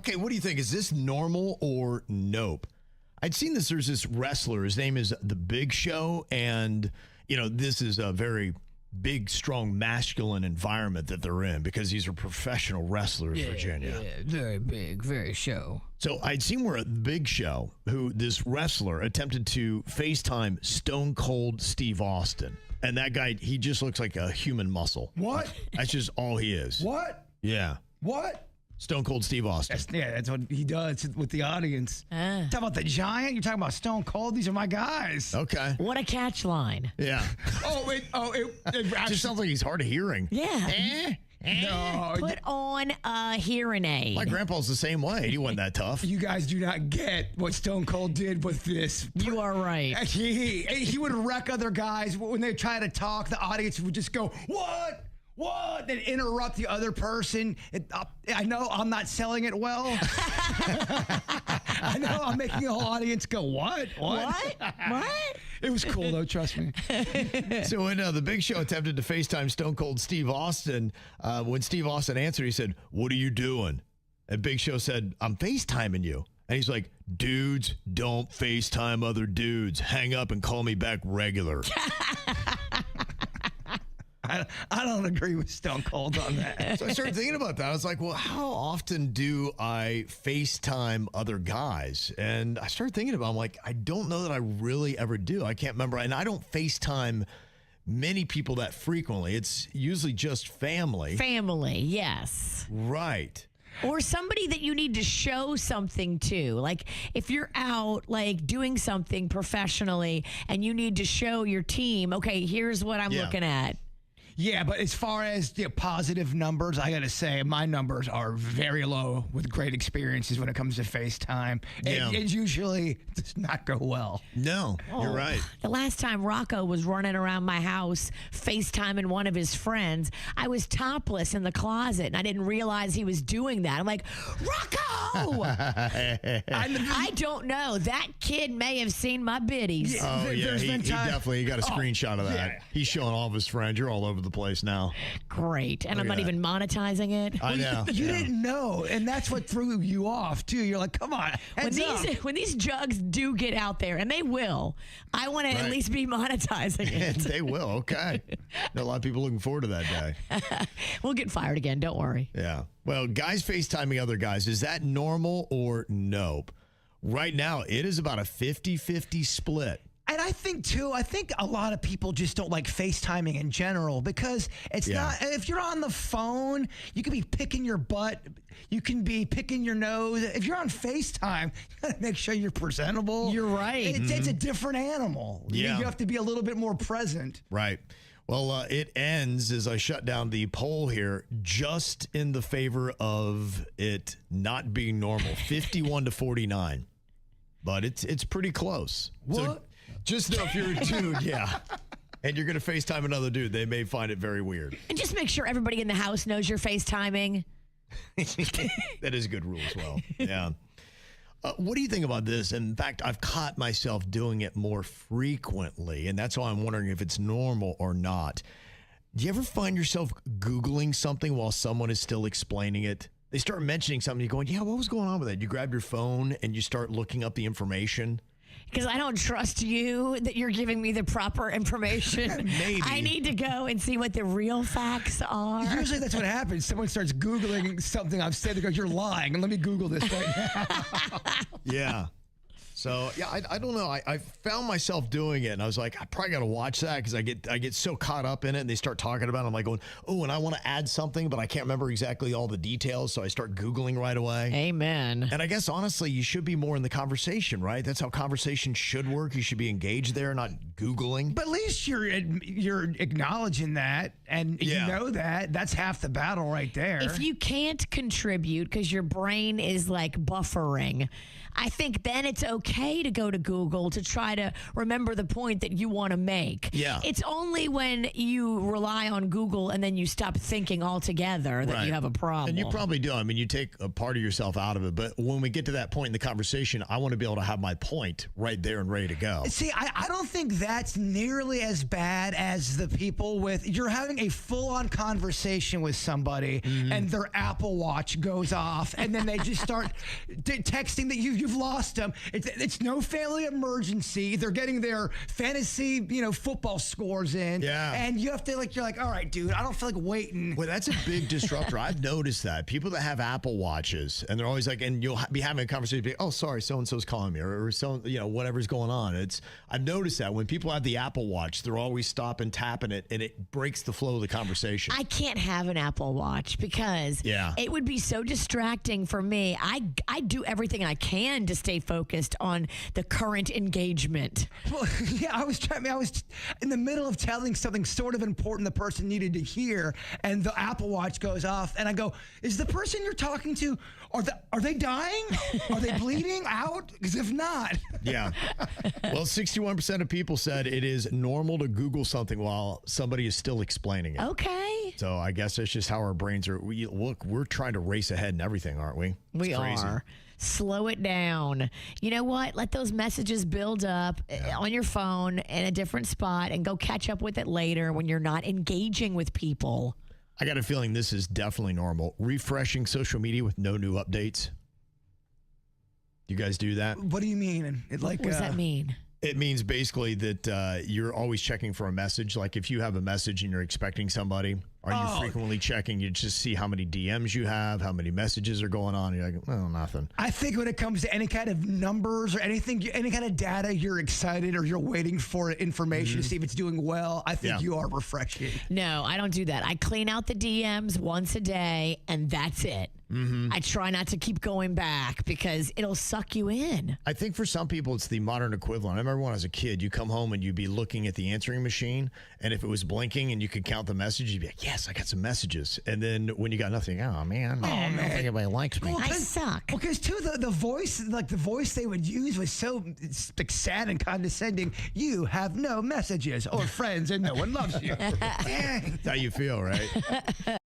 Okay, what do you think? Is this normal or nope? I'd seen this. There's this wrestler. His name is The Big Show. And, this is a very big, strong, masculine environment that they're in because these are professional wrestlers, Virginia. Yeah, very big, very show. So I'd seen where The Big Show, this wrestler attempted to FaceTime Stone Cold Steve Austin. And that guy, he just looks like a human muscle. What? That's just all he is. What? Yeah. What? Stone Cold Steve Austin. That's what he does with the audience. Talk about the Giant. You're talking about Stone Cold. These are my guys. Okay. What a catch line. Yeah. It Just sounds like he's hard of hearing. Yeah. No. Put on a hearing aid. My grandpa's the same way. He wasn't that tough. You guys do not get what Stone Cold did with this. You are right. He would wreck other guys. When they try to talk, the audience would just go, what? What? Then interrupt the other person. I know I'm not selling it well. I know I'm making the whole audience go, what? What? It was cool, though, trust me. So when The Big Show attempted to FaceTime Stone Cold Steve Austin, when Steve Austin answered, he said, "What are you doing?" And Big Show said, "I'm FaceTiming you." And he's like, "Dudes don't FaceTime other dudes. Hang up and call me back regular." I don't agree with Stone Cold on that. So I started thinking about that. I was like, well, how often do I FaceTime other guys? And I started thinking about it. I'm like, I don't know that I really ever do. I can't remember. And I don't FaceTime many people that frequently. It's usually just family. Family, yes. Right. Or somebody that you need to show something to. Like if you're out like doing something professionally and you need to show your team, okay, here's what I'm looking at. Yeah, but as far as the positive numbers, I got to say my numbers are very low with great experiences when it comes to FaceTime. Yeah. It usually does not go well. No, you're right. The last time Rocco was running around my house FaceTiming one of his friends, I was topless in the closet, and I didn't realize he was doing that. I'm like, Rocco! I don't know. That kid may have seen my biddies. Oh, yeah, he definitely got a screenshot of that. Yeah. He's showing all of his friends. You're all over the place now. Great. And I'm Look not at that. even monetizing it. I know. You didn't know, and that's what threw you off, too. You're like, come on. When these jugs do get out there, and they will, I want to at least be monetizing it. They will. Okay. A lot of people looking forward to that day. We'll get fired again. Don't worry. Yeah. Well, guys FaceTiming other guys, is that normal or nope? Right now, it is about a 50-50 split. And I think a lot of people just don't like FaceTiming in general because it's not, if you're on the phone, you can be picking your butt, you can be picking your nose. If you're on FaceTime, you gotta make sure you're presentable. You're right. It's a different animal. Yeah. You have to be a little bit more present. Right. Well, it ends as I shut down the poll here just in the favor of it not being normal, 51-49. But it's pretty close. What? So just know if you're a dude, and you're going to FaceTime another dude, they may find it very weird. And just make sure everybody in the house knows you're FaceTiming. That is a good rule as well. Yeah. What do you think about this? In fact, I've caught myself doing it more frequently, and that's why I'm wondering if it's normal or not. Do you ever find yourself Googling something while someone is still explaining it? They start mentioning something, you're going, yeah, what was going on with that? You grab your phone and you start looking up the information. Because I don't trust you that you're giving me the proper information. Maybe. I need to go and see what the real facts are. Usually that's what happens. Someone starts Googling something I've said. They go, you're lying. And let me Google this right now. Yeah. So, yeah, I don't know. I found myself doing it, and I was like, I probably got to watch that because I get so caught up in it, and they start talking about it. I'm like going, oh, and I want to add something, but I can't remember exactly all the details, so I start Googling right away. Amen. And I guess, honestly, you should be more in the conversation, right? That's how conversation should work. You should be engaged there, not Googling. But at least you're acknowledging that, and you know that. That's half the battle right there. If you can't contribute because your brain is like buffering, I think then it's okay okay to go to Google to try to remember the point that you want to make. Yeah. It's only when you rely on Google and then you stop thinking altogether that you have a problem. And you probably do. I mean, you take a part of yourself out of it. But when we get to that point in the conversation, I want to be able to have my point right there and ready to go. See, I don't think that's nearly as bad as the people with, you're having a full-on conversation with somebody and their Apple Watch goes off and then they just start texting that you've lost them. It's no family emergency. They're getting their fantasy, football scores in. Yeah. And you have to you're like, all right, dude, I don't feel like waiting. Well, that's a big disruptor. I've noticed that. People that have Apple Watches and they're always like, and you'll be having a conversation, be like, oh, sorry, so-and-so's calling me or so, whatever's going on. I've noticed that when people have the Apple Watch, they're always stopping, tapping it, and it breaks the flow of the conversation. I can't have an Apple Watch because it would be so distracting for me. I do everything I can to stay focused on the current engagement. Well, yeah, I was in the middle of telling something sort of important the person needed to hear, and the Apple Watch goes off, and I go, is the person you're talking to, are they dying? Are they bleeding out? Because if not. Yeah. Well, 61% of people said it is normal to Google something while somebody is still explaining it. Okay. So I guess that's just how our brains are. We're trying to race ahead in everything, aren't we? We are. Slow it down. You know what? Let those messages build up on your phone in a different spot and go catch up with it later when you're not engaging with people. I got a feeling this is definitely normal. Refreshing social media with no new updates. You guys do that? What do you mean? What does that mean? It means basically that you're always checking for a message. Like if you have a message and you're expecting somebody, are you frequently checking? You just see how many DMs you have, how many messages are going on. You're like, well, nothing. I think when it comes to any kind of numbers or anything, any kind of data, you're excited or you're waiting for information to see if it's doing well. I think you are refreshing. No, I don't do that. I clean out the DMs once a day and that's it. I try not to keep going back because it'll suck you in. I think for some people, it's the modern equivalent. I remember when I was a kid, you come home and you'd be looking at the answering machine, and if it was blinking and you could count the messages, you'd be like, yes, I got some messages. And then when you got nothing, oh, man, I don't think anybody likes me. I suck. Because, too, the voice, the voice they would use was so sad and condescending. You have no messages or friends and no one loves you. That's how you feel, right?